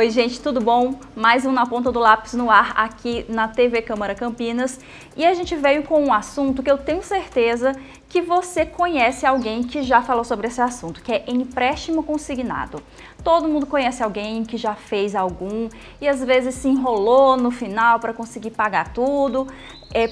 Oi gente, tudo bom? Mais um Na Ponta do Lápis no ar aqui na TV Câmara Campinas e a gente veio com um assunto que eu tenho certeza que você conhece alguém que já falou sobre esse assunto, que é empréstimo consignado. Todo mundo conhece alguém que já fez algum e às vezes se enrolou no final para conseguir pagar tudo.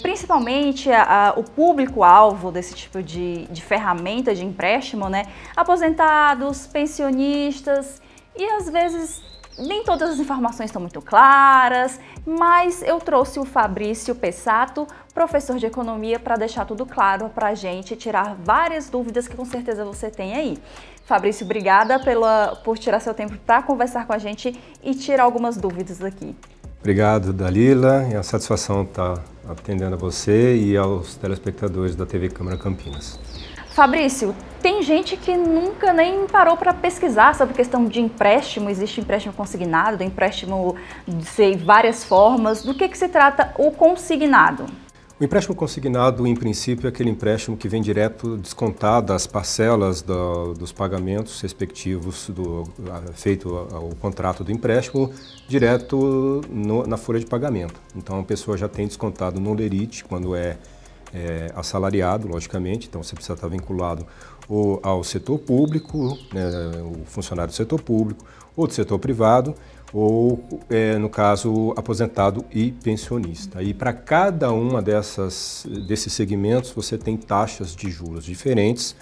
Principalmente o público-alvo desse tipo de ferramenta de empréstimo, né? Aposentados, pensionistas e às vezes nem todas as informações estão muito claras, mas eu trouxe o Fabrício Pessato, professor de economia, para deixar tudo claro para a gente, tirar várias dúvidas que com certeza você tem aí. Fabrício, obrigada por tirar seu tempo para conversar com a gente e tirar algumas dúvidas aqui. Obrigado, Dalila. É uma satisfação estar atendendo a você e aos telespectadores da TV Câmara Campinas. Fabrício, tem gente que nunca nem parou para pesquisar sobre questão de empréstimo. Existe empréstimo consignado, empréstimo de várias formas. Do que se trata o consignado? O empréstimo consignado, em princípio, é aquele empréstimo que vem direto descontado das parcelas dos pagamentos respectivos feito o contrato do empréstimo, direto na folha de pagamento. Então, a pessoa já tem descontado no lerite, quando é assalariado, logicamente, então você precisa estar vinculado ou ao setor público, né, o funcionário do setor público, ou do setor privado, ou, no caso, aposentado e pensionista. E para cada uma desses segmentos você tem taxas de juros diferentes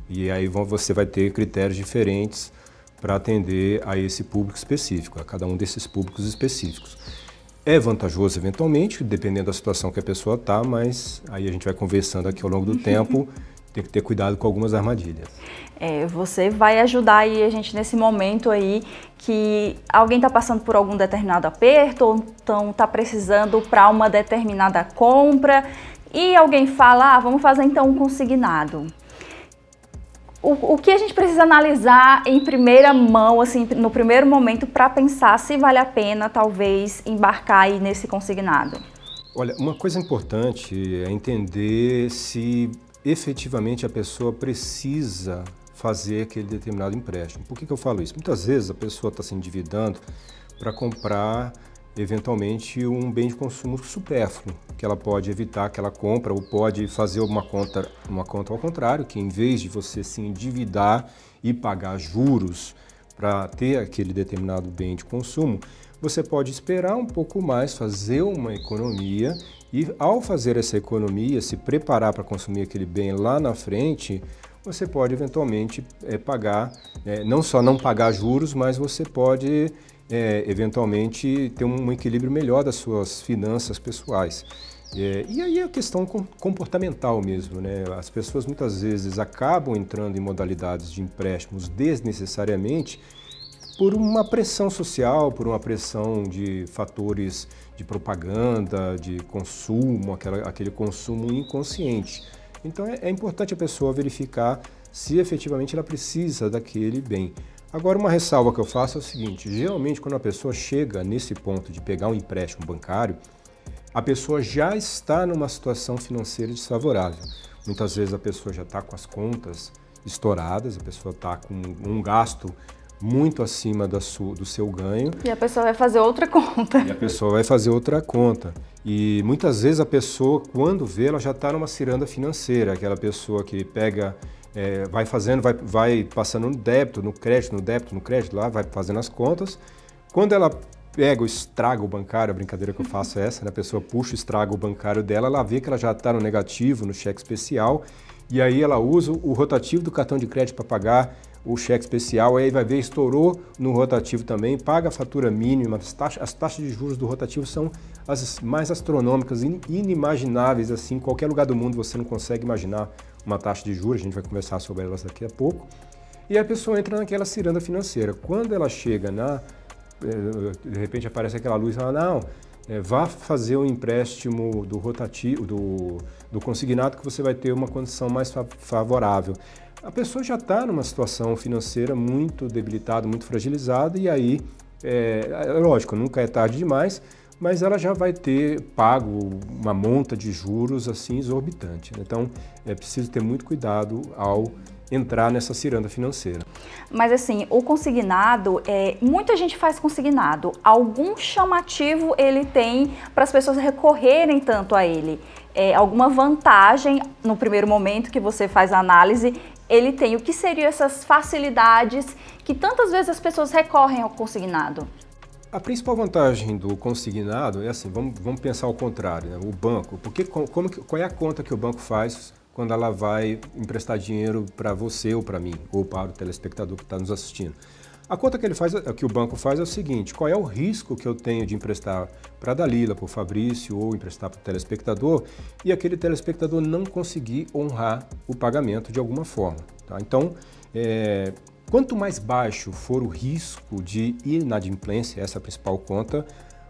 e aí você vai ter critérios diferentes para atender a esse público específico, a cada um desses públicos específicos. É vantajoso eventualmente, dependendo da situação que a pessoa está, mas aí a gente vai conversando aqui ao longo do tempo, tem que ter cuidado com algumas armadilhas. Você vai ajudar aí a gente nesse momento aí que alguém está passando por algum determinado aperto ou então está precisando para uma determinada compra e alguém fala, vamos fazer então um consignado. O que a gente precisa analisar em primeira mão, assim, no primeiro momento, para pensar se vale a pena, talvez, embarcar aí nesse consignado? Olha, uma coisa importante é entender se efetivamente a pessoa precisa fazer aquele determinado empréstimo. Por que eu falo isso? Muitas vezes a pessoa está se endividando para comprar eventualmente um bem de consumo supérfluo, que ela pode evitar que ela compra ou pode fazer uma conta ao contrário, que em vez de você se endividar e pagar juros para ter aquele determinado bem de consumo, você pode esperar um pouco mais, fazer uma economia e ao fazer essa economia, se preparar para consumir aquele bem lá na frente, você pode eventualmente pagar, não só não pagar juros, mas você pode eventualmente ter um equilíbrio melhor das suas finanças pessoais. E aí é a questão comportamental mesmo, né? As pessoas muitas vezes acabam entrando em modalidades de empréstimos desnecessariamente por uma pressão social, por uma pressão de fatores de propaganda, de consumo, aquele consumo inconsciente. Então é importante a pessoa verificar se efetivamente ela precisa daquele bem. Agora, uma ressalva que eu faço é o seguinte, geralmente quando a pessoa chega nesse ponto de pegar um empréstimo bancário, a pessoa já está numa situação financeira desfavorável. Muitas vezes a pessoa já está com as contas estouradas, a pessoa está com um gasto muito acima do seu ganho. E a pessoa vai fazer outra conta. E muitas vezes a pessoa, quando vê, ela já está numa ciranda financeira, aquela pessoa que pega... vai passando no débito, no crédito, lá vai fazendo as contas. Quando ela pega o estrago bancário, a brincadeira que eu faço é essa, né? A pessoa puxa o estrago bancário dela, ela vê que ela já está no negativo, no cheque especial, e aí ela usa o rotativo do cartão de crédito para pagar o cheque especial, aí vai ver, estourou no rotativo também, paga a fatura mínima, as taxas de juros do rotativo são as mais astronômicas, inimagináveis, assim, em qualquer lugar do mundo você não consegue imaginar uma taxa de juros, a gente vai conversar sobre elas daqui a pouco, e a pessoa entra naquela ciranda financeira. Quando ela chega de repente aparece aquela luz e fala, não, vá fazer o empréstimo do rotativo, do consignado que você vai ter uma condição mais favorável. A pessoa já está numa situação financeira muito debilitada, muito fragilizada e aí, lógico, nunca é tarde demais, mas ela já vai ter pago uma monta de juros assim exorbitante. Então, é preciso ter muito cuidado ao entrar nessa ciranda financeira. Mas assim, o consignado, muita gente faz consignado. Algum chamativo ele tem para as pessoas recorrerem tanto a ele? Alguma vantagem no primeiro momento que você faz a análise, ele tem? O que seriam essas facilidades que tantas vezes as pessoas recorrem ao consignado? A principal vantagem do consignado é assim, vamos pensar ao contrário, né? O banco, qual é a conta que o banco faz quando ela vai emprestar dinheiro para você ou para mim, ou para o telespectador que está nos assistindo? A conta que o banco faz é o seguinte: qual é o risco que eu tenho de emprestar para a Dalila, para o Fabrício, ou emprestar para o telespectador, e aquele telespectador não conseguir honrar o pagamento de alguma forma, tá? Então, quanto mais baixo for o risco de inadimplência, essa é a principal conta,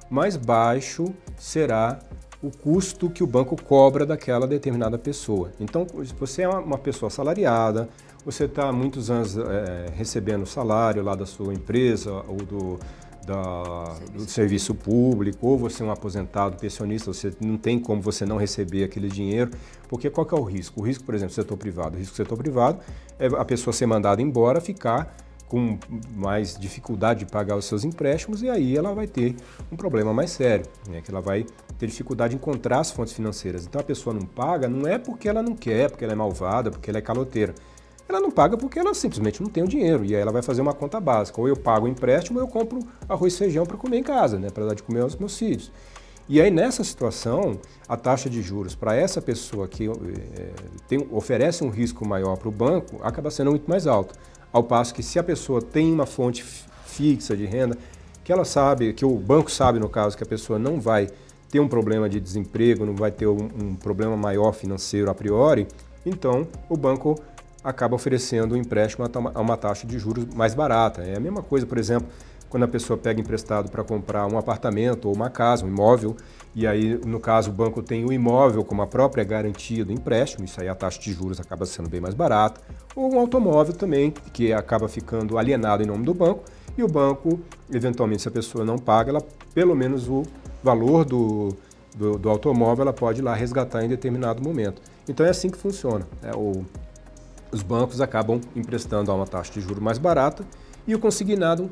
mais baixo será o custo que o banco cobra daquela determinada pessoa. Então, se você é uma pessoa assalariada, você está há muitos anos recebendo salário lá da sua empresa ou do serviço público, ou você é um aposentado, pensionista, você não tem como você não receber aquele dinheiro, porque qual que é o risco? O risco, por exemplo, do setor privado. O risco do setor privado é a pessoa ser mandada embora, ficar com mais dificuldade de pagar os seus empréstimos, e aí ela vai ter um problema mais sério, né? Que ela vai ter dificuldade de encontrar as fontes financeiras. Então a pessoa não paga, não é porque ela não quer, porque ela é malvada, porque ela é caloteira. Ela não paga porque ela simplesmente não tem o dinheiro, e aí ela vai fazer uma conta básica. Ou eu pago o empréstimo, ou eu compro arroz e feijão para comer em casa, né? Para dar de comer aos meus filhos. E aí, nessa situação, a taxa de juros para essa pessoa que oferece um risco maior para o banco acaba sendo muito mais alta. Ao passo que, se a pessoa tem uma fonte fixa de renda, que ela sabe, que o banco sabe, no caso, que a pessoa não vai ter um problema de desemprego, não vai ter um problema maior financeiro a priori, então o banco acaba oferecendo um empréstimo a uma taxa de juros mais barata. É a mesma coisa, por exemplo, quando a pessoa pega emprestado para comprar um apartamento ou uma casa, um imóvel, e aí, no caso, o banco tem o imóvel como a própria garantia do empréstimo, isso aí a taxa de juros acaba sendo bem mais barata, ou um automóvel também, que acaba ficando alienado em nome do banco, e o banco, eventualmente, se a pessoa não paga, ela, pelo menos o valor do automóvel, ela pode ir lá resgatar em determinado momento. Então é assim que funciona, né? Os bancos acabam emprestando a uma taxa de juros mais barata, e o consignado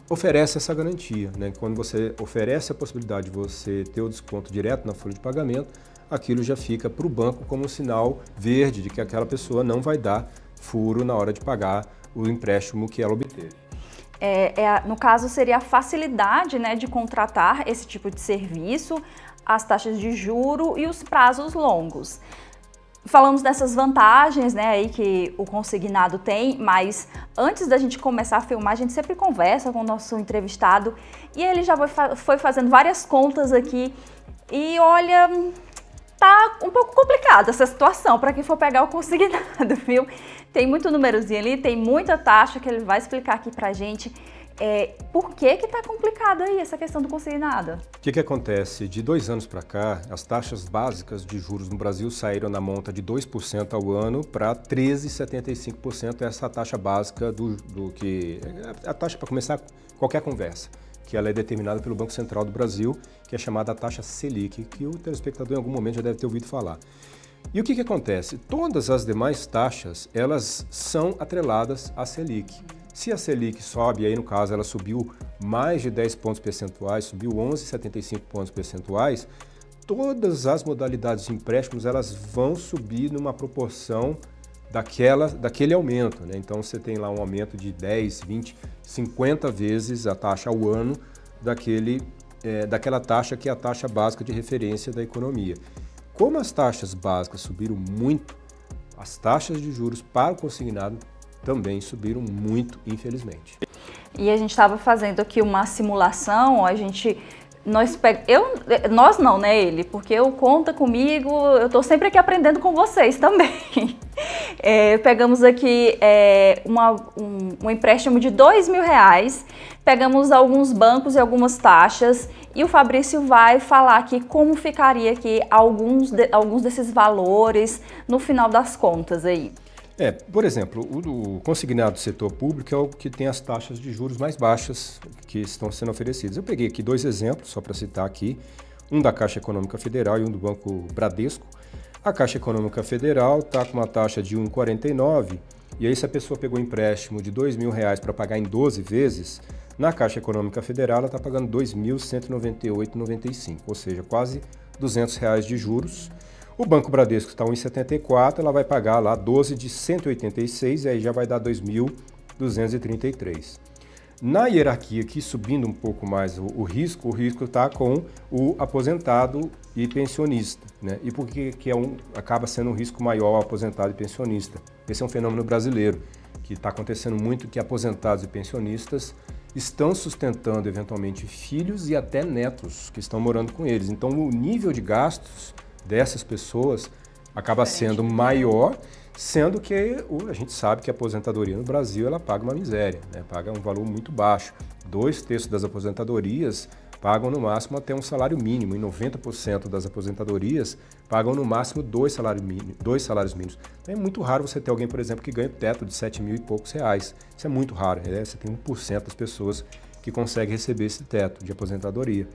oferece essa garantia, né? Quando você oferece a possibilidade de você ter o desconto direto na folha de pagamento, aquilo já fica para o banco como um sinal verde de que aquela pessoa não vai dar furo na hora de pagar o empréstimo que ela obteve. No caso, seria a facilidade, né, de contratar esse tipo de serviço, as taxas de juro e os prazos longos. Falamos dessas vantagens, né, aí que o consignado tem, mas antes da gente começar a filmar, a gente sempre conversa com o nosso entrevistado e ele já foi fazendo várias contas aqui e olha, tá um pouco complicada essa situação para quem for pegar o consignado, viu? Tem muito númerozinho ali, tem muita taxa que ele vai explicar aqui pra gente. Por que tá complicado aí essa questão do consignado? O que acontece? De 2 anos para cá, as taxas básicas de juros no Brasil saíram na monta de 2% ao ano para 13,75%, essa taxa básica a taxa para começar qualquer conversa, que ela é determinada pelo Banco Central do Brasil, que é chamada a taxa Selic, que o telespectador em algum momento já deve ter ouvido falar. E o que acontece? Todas as demais taxas, elas são atreladas à Selic. Se a Selic sobe, aí no caso ela subiu mais de 10 pontos percentuais, subiu 11,75 pontos percentuais, todas as modalidades de empréstimos elas vão subir numa proporção daquele aumento, né? Então você tem lá um aumento de 10, 20, 50 vezes a taxa ao ano daquela taxa que é a taxa básica de referência da economia. Como as taxas básicas subiram muito, as taxas de juros para o consignado também subiram muito, infelizmente. E a gente estava fazendo aqui uma simulação, nós não, né, ele, porque eu conta comigo, eu estou sempre aqui aprendendo com vocês também. Pegamos aqui um empréstimo de R$2.000, pegamos alguns bancos e algumas taxas, e o Fabrício vai falar aqui como ficaria aqui alguns desses valores no final das contas aí. Por exemplo, o consignado do setor público é o que tem as taxas de juros mais baixas que estão sendo oferecidas. Eu peguei aqui 2 exemplos, só para citar aqui, um da Caixa Econômica Federal e um do Banco Bradesco. A Caixa Econômica Federal está com uma taxa de 1,49 E aí se a pessoa pegou um empréstimo de R$2.000 para pagar em 12 vezes, na Caixa Econômica Federal ela está pagando R$ 2.198,95, ou seja, quase R$200 de juros. O Banco Bradesco está 1,74, ela vai pagar lá 12 de 186 e aí já vai dar 2.233. Na hierarquia aqui, subindo um pouco mais o risco está com o aposentado e pensionista, né? E por que acaba sendo um risco maior o aposentado e pensionista? Esse é um fenômeno brasileiro, que está acontecendo muito, que aposentados e pensionistas estão sustentando eventualmente filhos e até netos que estão morando com eles. Então o nível de gastos dessas pessoas acaba sendo maior, sendo que a gente sabe que a aposentadoria no Brasil ela paga uma miséria, né? Paga um valor muito baixo. 2/3 das aposentadorias pagam no máximo até um salário mínimo, e 90% das aposentadorias pagam no máximo 2 salários mínimos. Então é muito raro você ter alguém, por exemplo, que ganha o teto de 7 mil e poucos reais. Isso é muito raro, né? Você tem 1% das pessoas que conseguem receber esse teto de aposentadoria.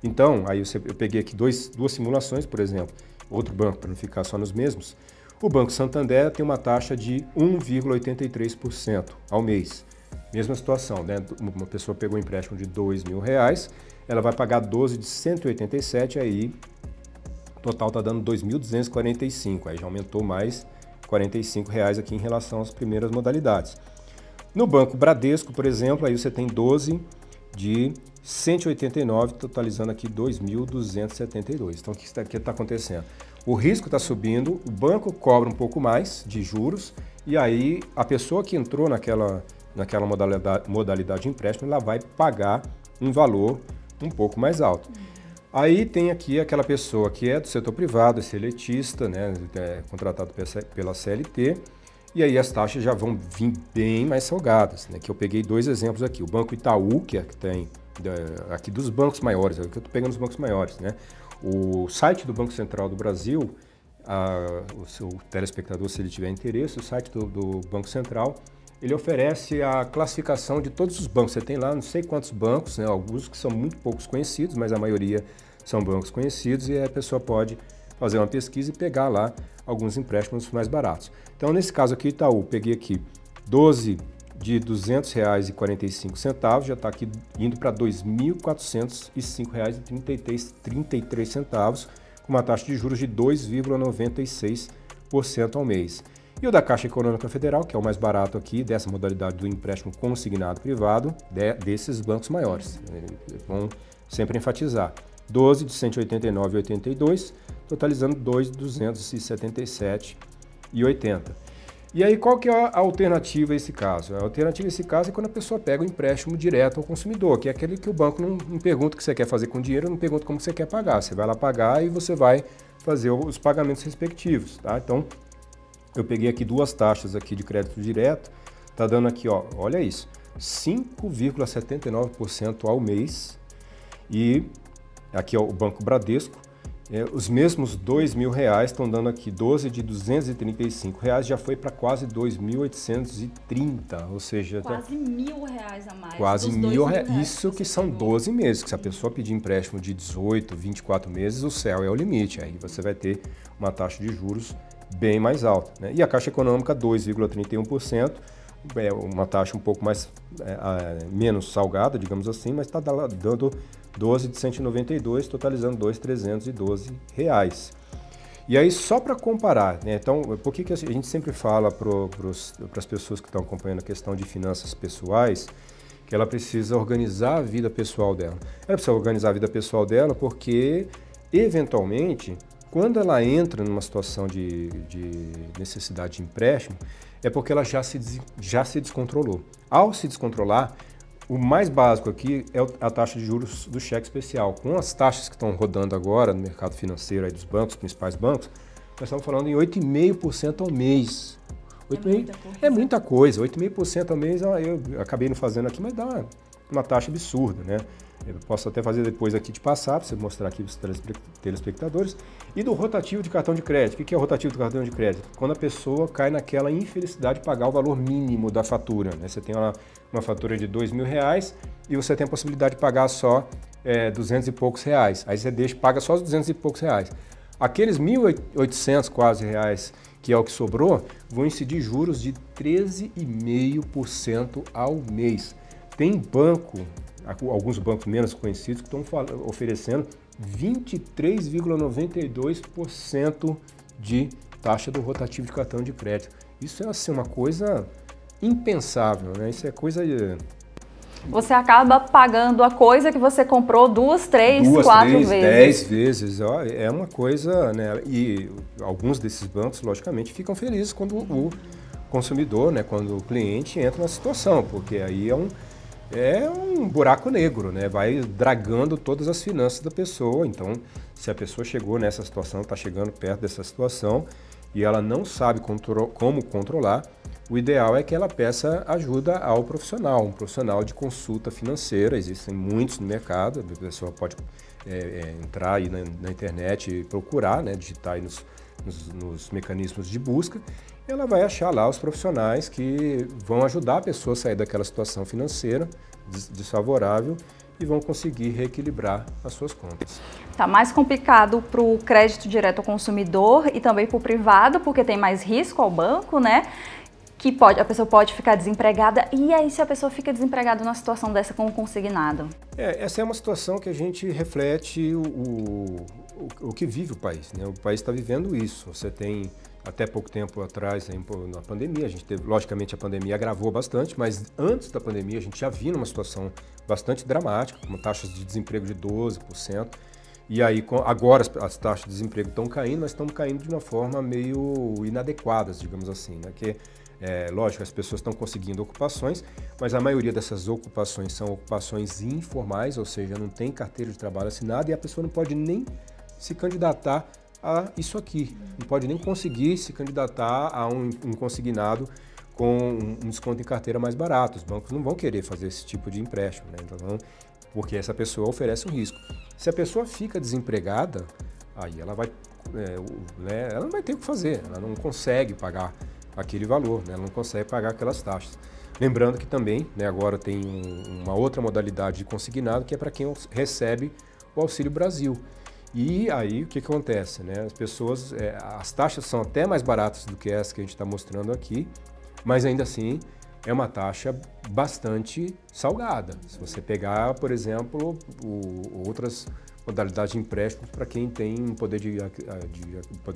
Então, aí eu peguei aqui duas simulações, por exemplo, outro banco, para não ficar só nos mesmos. O Banco Santander tem uma taxa de 1,83% ao mês. Mesma situação, né? Uma pessoa pegou um empréstimo de R$2.000, ela vai pagar 12 de 187, aí o total está dando 2.245, aí já aumentou mais R$45 aqui em relação às primeiras modalidades. No Banco Bradesco, por exemplo, aí você tem 12 de 189, totalizando aqui 2.272. Então, o que está acontecendo? O risco está subindo, o banco cobra um pouco mais de juros e aí a pessoa que entrou naquela modalidade de empréstimo, ela vai pagar um valor um pouco mais alto. Aí tem aqui aquela pessoa que é do setor privado, é seletista, né, é contratado pela CLT, e aí as taxas já vão vir bem mais salgadas, né, que eu peguei 2 exemplos aqui. O Banco Itaú, que tem aqui dos bancos maiores, é o que eu estou pegando os bancos maiores, né? O site do Banco Central do Brasil, o seu telespectador, se ele tiver interesse, o site do Banco Central, ele oferece a classificação de todos os bancos. Você tem lá não sei quantos bancos, né? Alguns que são muito poucos conhecidos, mas a maioria são bancos conhecidos e a pessoa pode fazer uma pesquisa e pegar lá alguns empréstimos mais baratos. Então, nesse caso aqui, Itaú, peguei aqui 12 de R$ 200,45, já está aqui indo para R$ 2.405,33, com uma taxa de juros de 2,96% ao mês. E o da Caixa Econômica Federal, que é o mais barato aqui, dessa modalidade do empréstimo consignado privado, desses bancos maiores. Vão sempre enfatizar. 12 de R$ 189,82, totalizando R$ 2.277,80. E aí, qual que é a alternativa a esse caso? A alternativa a esse caso é quando a pessoa pega o empréstimo direto ao consumidor, que é aquele que o banco não pergunta o que você quer fazer com o dinheiro, não pergunta como você quer pagar. Você vai lá pagar e você vai fazer os pagamentos respectivos, tá? Então, eu peguei aqui 2 taxas aqui de crédito direto, tá dando aqui, ó, olha isso, 5,79% ao mês, e aqui é o Banco Bradesco. Os mesmos R$ 2.000 estão dando aqui 12 de R$ 235, já foi para quase 2.830, ou seja... Quase R$1.000 a mais. Quase R$1.000, isso que são 12 meses, que se a pessoa pedir empréstimo de 18, 24 meses, o céu é o limite, aí você vai ter uma taxa de juros bem mais alta, né? E a Caixa Econômica 2,31%, é uma taxa um pouco mais menos salgada, digamos assim, mas está dando 12 de 192, totalizando R$ 2.312. E aí, só para comparar, né? Então, por que a gente sempre fala para as pessoas que estão acompanhando a questão de finanças pessoais, que ela precisa organizar a vida pessoal dela? Ela precisa organizar a vida pessoal dela porque, eventualmente, quando ela entra numa situação de necessidade de empréstimo, é porque ela já se descontrolou. Ao se descontrolar, o mais básico aqui é a taxa de juros do cheque especial. Com as taxas que estão rodando agora no mercado financeiro aí dos bancos, principais bancos, nós estamos falando em 8,5% ao mês. É muita coisa. 8,5% ao mês, eu acabei não fazendo aqui, mas dá uma taxa absurda, né? Eu posso até fazer depois aqui de passar, para você mostrar aqui para os telespectadores. E do rotativo de cartão de crédito. O que é o rotativo do cartão de crédito? Quando a pessoa cai naquela infelicidade de pagar o valor mínimo da fatura, né? Você tem uma fatura de R$ 2.000 e você tem a possibilidade de pagar só 200 e poucos reais. Aí você paga só os 200 e poucos reais. Aqueles 1.800 quase reais que é o que sobrou, vão incidir juros de 13,5% ao mês. Tem banco, alguns bancos menos conhecidos, que estão oferecendo 23,92% de taxa do rotativo de cartão de crédito. Isso é assim, uma coisa impensável, né? Isso é coisa... Você acaba pagando a coisa que você comprou 2, 3, 4 vezes. 10 vezes. É uma coisa, né? E alguns desses bancos, logicamente, ficam felizes quando o consumidor, né? Quando o cliente entra na situação, porque aí é um buraco negro, né? Vai dragando todas as finanças da pessoa. Então, se a pessoa chegou nessa situação, está chegando perto dessa situação e ela não sabe como controlar, o ideal é que ela peça ajuda ao profissional, um profissional de consulta financeira. Existem muitos no mercado, a pessoa pode entrar aí na internet e procurar, né, digitar aí nos mecanismos de busca, e ela vai achar lá os profissionais que vão ajudar a pessoa a sair daquela situação financeira desfavorável e vão conseguir reequilibrar as suas contas. Está mais complicado para o crédito direto ao consumidor e também para o privado, porque tem mais risco ao banco, né? Que a pessoa pode ficar desempregada. E aí, se a pessoa fica desempregada numa situação dessa com o consignado? Essa é uma situação que a gente reflete o que vive o país, né? O país está vivendo isso. Você tem, até pouco tempo atrás, na pandemia, a gente teve, logicamente a pandemia agravou bastante, mas antes da pandemia a gente já vinha numa situação bastante dramática, com taxas de desemprego de 12%. E aí, agora as taxas de desemprego estão caindo, mas estão caindo de uma forma meio inadequadas, digamos assim, né? Lógico, as pessoas estão conseguindo ocupações, mas a maioria dessas ocupações são ocupações informais, ou seja, não tem carteira de trabalho assinada e a pessoa não pode nem se candidatar a isso aqui, não pode nem conseguir se candidatar a um consignado com um desconto em carteira mais barato. Os bancos não vão querer fazer esse tipo de empréstimo, né? Então, porque essa pessoa oferece um risco. Se a pessoa fica desempregada, aí ela ela não vai ter o que fazer, ela não consegue pagar aquele valor, né? Ela não consegue pagar aquelas taxas. Lembrando que também, né, agora tem uma outra modalidade de consignado, que é para quem recebe o Auxílio Brasil. E aí o que acontece, né? As pessoas, as taxas são até mais baratas do que essa que a gente está mostrando aqui, mas ainda assim é uma taxa bastante salgada. Se você pegar, por exemplo, outras modalidades de empréstimos para quem tem um poder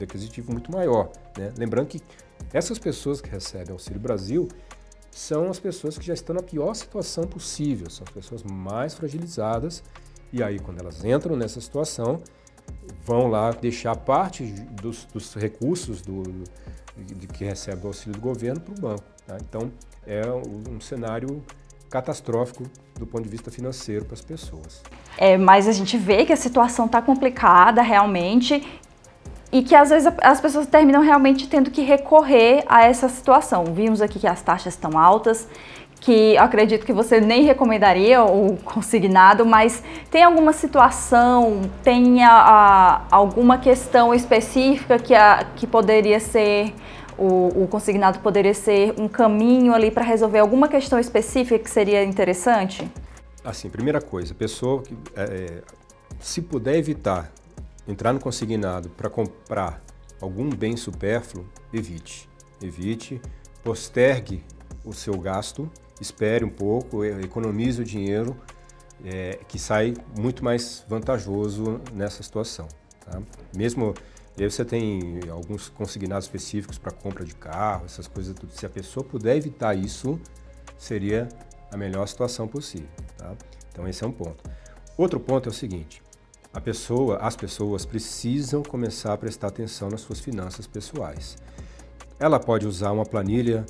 aquisitivo muito maior, né? Lembrando que essas pessoas que recebem Auxílio Brasil são as pessoas que já estão na pior situação possível, são as pessoas mais fragilizadas, e aí quando elas entram nessa situação, vão lá deixar parte dos recursos de que recebe o auxílio do governo para o banco, tá? Então é um cenário catastrófico do ponto de vista financeiro para as pessoas. Mas a gente vê que a situação está complicada realmente e que às vezes as pessoas terminam realmente tendo que recorrer a essa situação. Vimos aqui que as taxas estão altas, que eu acredito que você nem recomendaria o consignado, mas tem alguma situação, tem alguma questão específica que poderia ser, o consignado poderia ser um caminho ali para resolver alguma questão específica que seria interessante? Assim, primeira coisa, a pessoa que se puder evitar entrar no consignado para comprar algum bem supérfluo, evite. Evite, postergue o seu gasto, espere um pouco, economize o dinheiro, que sai muito mais vantajoso nessa situação, tá? Mesmo aí você tem alguns consignados específicos para compra de carro, essas coisas tudo. Se a pessoa puder evitar isso, seria a melhor situação possível, tá? Então esse é um ponto. Outro ponto é o seguinte: as pessoas precisam começar a prestar atenção nas suas finanças pessoais. Ela pode usar uma planilha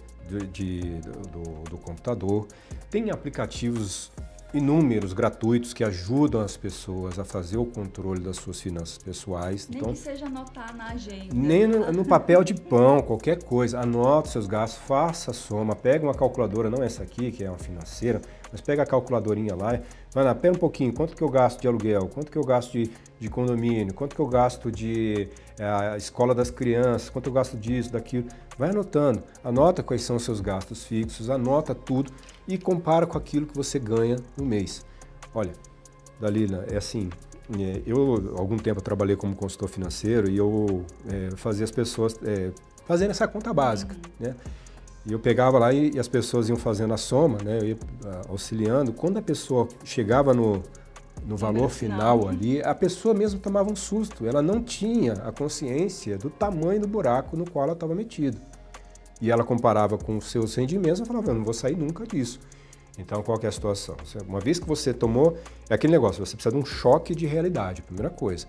do computador, tem aplicativos inúmeros, gratuitos, que ajudam as pessoas a fazer o controle das suas finanças pessoais. Nem que seja anotar na agenda. Nem no papel de pão, qualquer coisa. Anota seus gastos, faça a soma, pega uma calculadora, não essa aqui, que é uma financeira, mas pega a calculadorinha lá, vai lá, pega um pouquinho, quanto que eu gasto de aluguel, quanto que eu gasto de condomínio, quanto que eu gasto de escola das crianças, quanto eu gasto disso, daquilo. Vai anotando, anota quais são os seus gastos fixos, anota tudo e compara com aquilo que você ganha no mês. Olha, Dalila, é assim, eu há algum tempo trabalhei como consultor financeiro e eu fazia as pessoas fazendo essa conta básica, né? E eu pegava lá e as pessoas iam fazendo a soma, né? Eu ia auxiliando. Quando a pessoa chegava no valor final ali, a pessoa mesmo tomava um susto. Ela não tinha a consciência do tamanho do buraco no qual ela estava metida. E ela comparava com os seus rendimentos e falava, eu não vou sair nunca disso. Então, qual que é a situação? Uma vez que você tomou, é aquele negócio, você precisa de um choque de realidade, primeira coisa.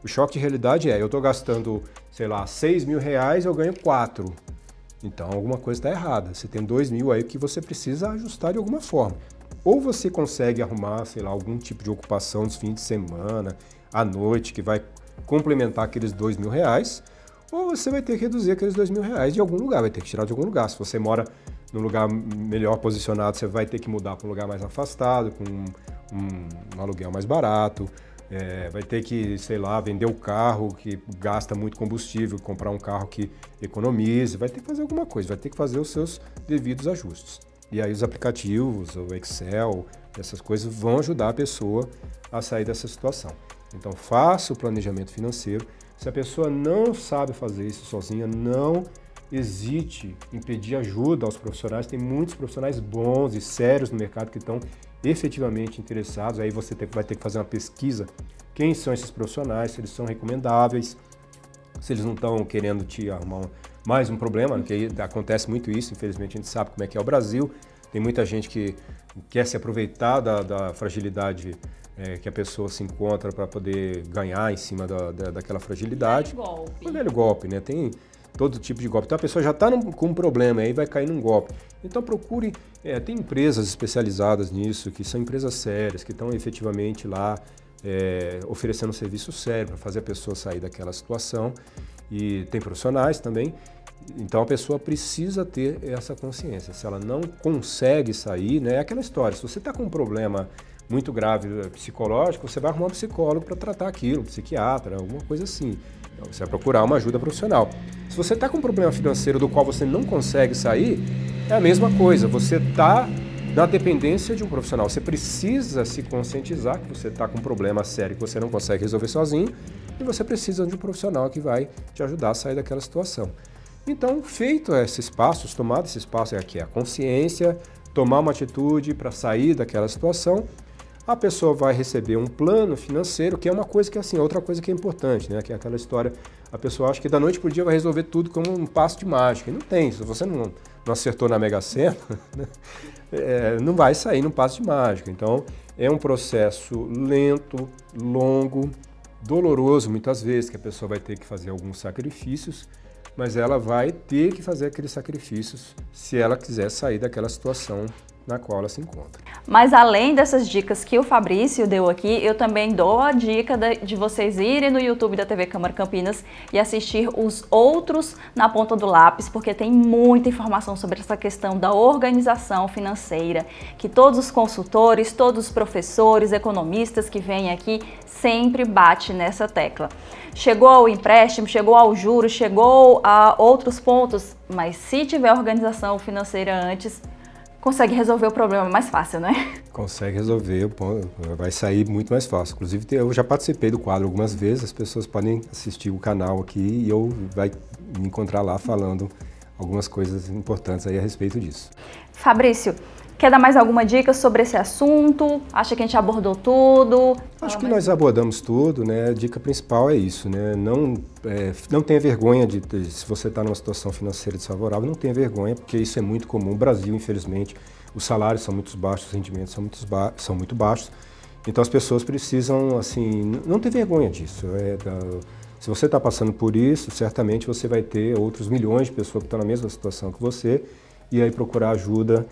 O choque de realidade é, eu estou gastando, sei lá, 6 mil reais, eu ganho 4. Então, alguma coisa está errada. Você tem 2 mil aí que você precisa ajustar de alguma forma. Ou você consegue arrumar, sei lá, algum tipo de ocupação nos fins de semana, à noite, que vai complementar aqueles 2 mil reais, ou você vai ter que reduzir aqueles 2 mil reais de algum lugar, vai ter que tirar de algum lugar. Se você mora num lugar melhor posicionado, você vai ter que mudar para um lugar mais afastado, com um aluguel mais barato. Vai ter que, sei lá, vender o carro que gasta muito combustível, comprar um carro que economize, vai ter que fazer alguma coisa, vai ter que fazer os seus devidos ajustes. E aí os aplicativos, o Excel, essas coisas vão ajudar a pessoa a sair dessa situação. Então faça o planejamento financeiro. Se a pessoa não sabe fazer isso sozinha, não hesite em pedir ajuda aos profissionais. Tem muitos profissionais bons e sérios no mercado que estão efetivamente interessados. Aí você vai ter que fazer uma pesquisa. Quem são esses profissionais, se eles são recomendáveis, se eles não estão querendo te arrumar mais um problema, porque acontece muito isso, infelizmente a gente sabe como é que é o Brasil. Tem muita gente que quer se aproveitar da fragilidade que a pessoa se encontra para poder ganhar em cima daquela fragilidade. Um velho golpe, né? Tem todo tipo de golpe. Então a pessoa já está com um problema, aí vai cair num golpe. Então procure, tem empresas especializadas nisso, que são empresas sérias, que estão efetivamente lá oferecendo um serviço sério para fazer a pessoa sair daquela situação. E tem profissionais também. Então a pessoa precisa ter essa consciência. Se ela não consegue sair, né, é aquela história, se você está com um problema muito grave psicológico, você vai arrumar um psicólogo para tratar aquilo, um psiquiatra, alguma coisa assim. Então, você vai procurar uma ajuda profissional. Se você está com um problema financeiro do qual você não consegue sair, é a mesma coisa, você está na dependência de um profissional. Você precisa se conscientizar que você está com um problema sério que você não consegue resolver sozinho e você precisa de um profissional que vai te ajudar a sair daquela situação. Então, feito esses passos, tomado esses passos, aqui é a consciência, tomar uma atitude para sair daquela situação, a pessoa vai receber um plano financeiro, que é uma coisa que, assim, outra coisa que é importante, né? Que é aquela história, a pessoa acha que da noite para o dia vai resolver tudo como um passo de mágica. E não tem, se você não acertou na Mega Sena, né? Não vai sair num passo de mágica. Então, é um processo lento, longo, doloroso muitas vezes, que a pessoa vai ter que fazer alguns sacrifícios, mas ela vai ter que fazer aqueles sacrifícios se ela quiser sair daquela situação na qual ela se encontra. Mas além dessas dicas que o Fabrício deu aqui, eu também dou a dica de vocês irem no YouTube da TV Câmara Campinas e assistir os outros Na Ponta do Lápis, porque tem muita informação sobre essa questão da organização financeira, que todos os consultores, todos os professores, economistas que vêm aqui sempre bate nessa tecla. Chegou ao empréstimo, chegou ao juros, chegou a outros pontos, mas se tiver organização financeira antes, consegue resolver o problema mais fácil, né? Consegue resolver, vai sair muito mais fácil. Inclusive, eu já participei do quadro algumas vezes, as pessoas podem assistir o canal aqui e eu vai me encontrar lá falando algumas coisas importantes aí a respeito disso. Fabrício, quer dar mais alguma dica sobre esse assunto? Acha que a gente abordou tudo? Acho que nós abordamos tudo, né? A dica principal é isso, né? Não tenha vergonha se você está numa situação financeira desfavorável, não tenha vergonha, porque isso é muito comum. O Brasil, infelizmente, os salários são muito baixos, os rendimentos são muito baixos. Então as pessoas precisam, assim, não ter vergonha disso. Se você está passando por isso, certamente você vai ter outros milhões de pessoas que estão na mesma situação que você, e aí procurar ajuda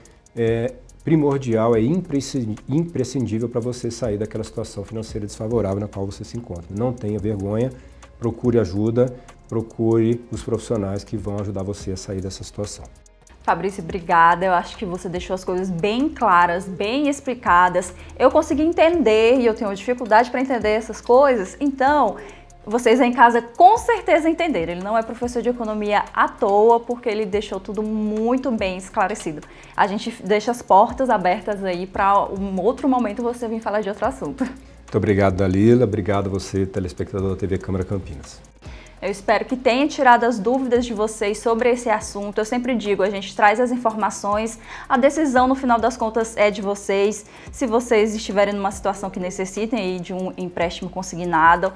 primordial, é imprescindível para você sair daquela situação financeira desfavorável na qual você se encontra. Não tenha vergonha, procure ajuda, procure os profissionais que vão ajudar você a sair dessa situação. Fabrício, obrigada. Eu acho que você deixou as coisas bem claras, bem explicadas. Eu consegui entender e eu tenho dificuldade para entender essas coisas, então vocês aí em casa com certeza entenderam. Ele não é professor de economia à toa, porque ele deixou tudo muito bem esclarecido. A gente deixa as portas abertas aí para um outro momento você vir falar de outro assunto. Muito obrigado, Dalila. Obrigado a você, telespectador da TV Câmara Campinas. Eu espero que tenha tirado as dúvidas de vocês sobre esse assunto. Eu sempre digo, a gente traz as informações, a decisão no final das contas é de vocês. Se vocês estiverem numa situação que necessitem aí de um empréstimo consignado,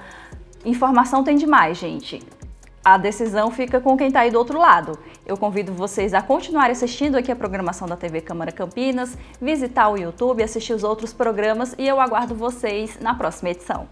informação tem demais, gente. A decisão fica com quem está aí do outro lado. Eu convido vocês a continuar assistindo aqui a programação da TV Câmara Campinas, visitar o YouTube, assistir os outros programas e eu aguardo vocês na próxima edição.